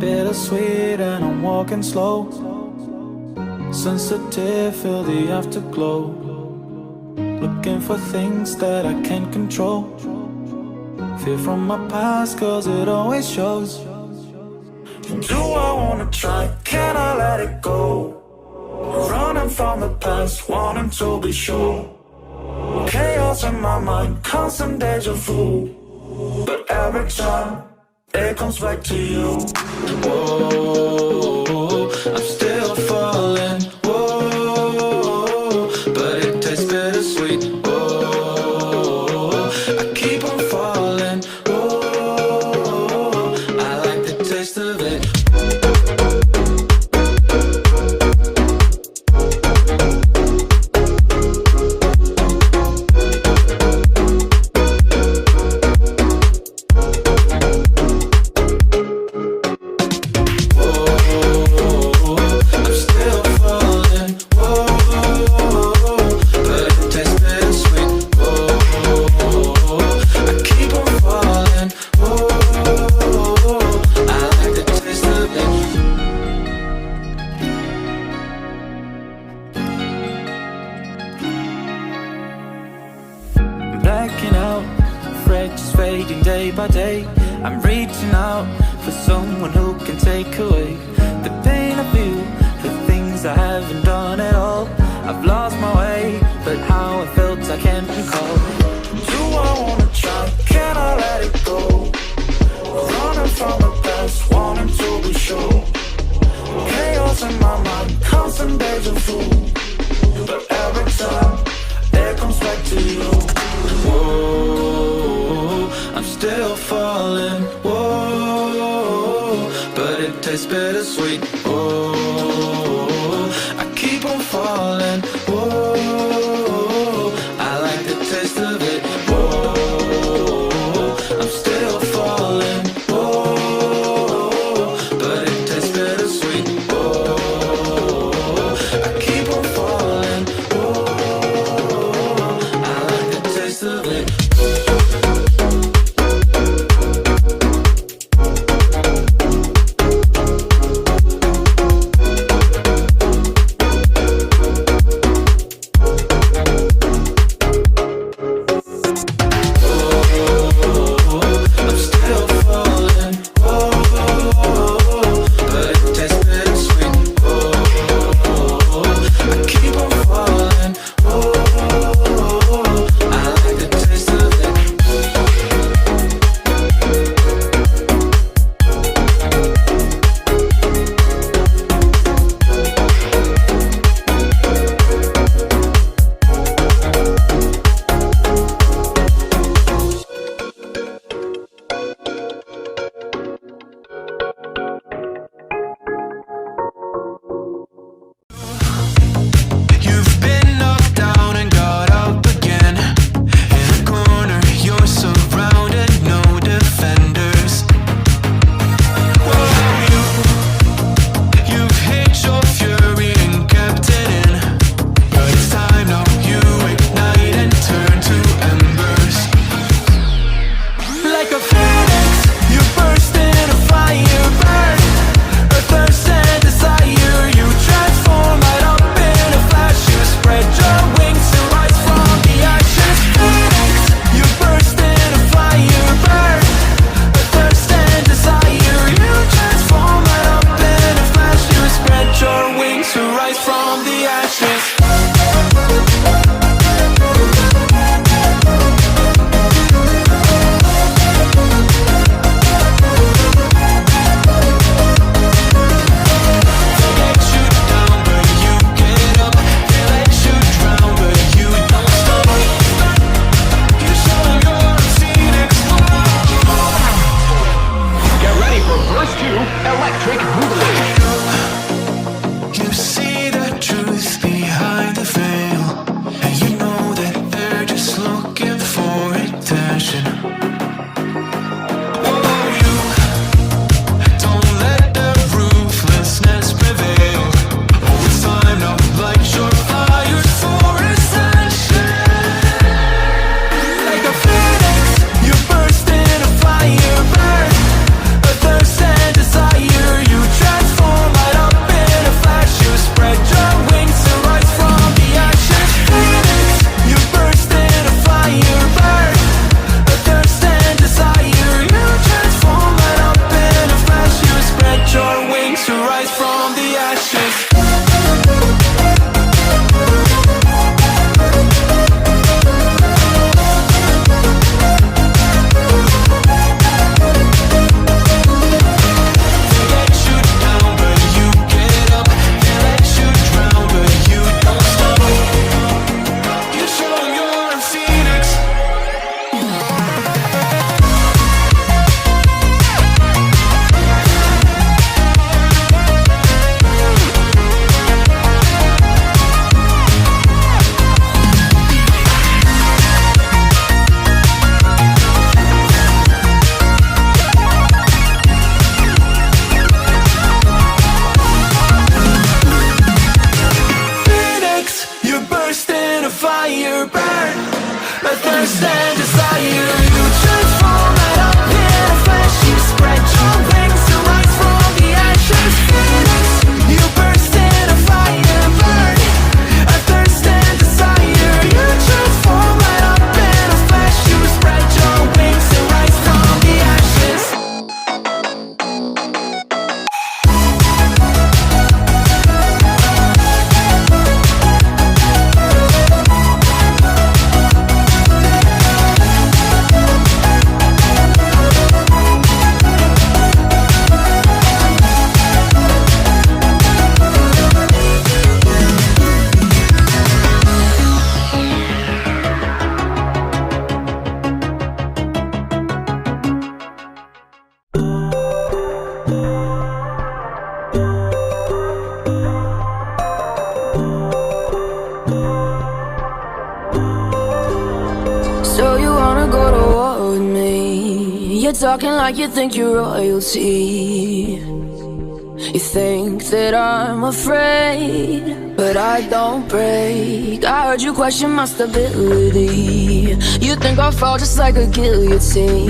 bittersweet and I'm walking slow. Sensitive, feel the afterglow. Looking for things that I can't control. Fear from my past, cause it always shows. Do I wanna try? Can I let it go? Running from the past, wanting to be sure. Chaos in my mind, constant deja vu. But every time, it comes back to you. Whoa, I'm still falling. Whoa, but it tastes bittersweet. Whoa, I keep on falling. Whoa, I like the taste of it. Blacking out, afraid just fading day by day. I'm reaching out for someone who can take away the pain I feel for things I haven't done at all. I've lost my way, but how I felt I can't recall. Do I wanna try? Can I let it go? Running from the past, wanting to be sure. Chaos in my mind, constant deja vu. But every time, it comes back to you. Whoa, I'm still falling. Whoa, but it tastes bittersweet. Whoa, I keep on falling. Whoa, I like the taste of it. Whoa, I'm still falling. Whoa, but it tastes bittersweet. Whoa, I keep on falling. Whoa, I like the taste of it. you're talking like you think you're royalty. You think that I'm afraid, but I don't break. I heard you question my stability. You think I'll fall just like a guillotine.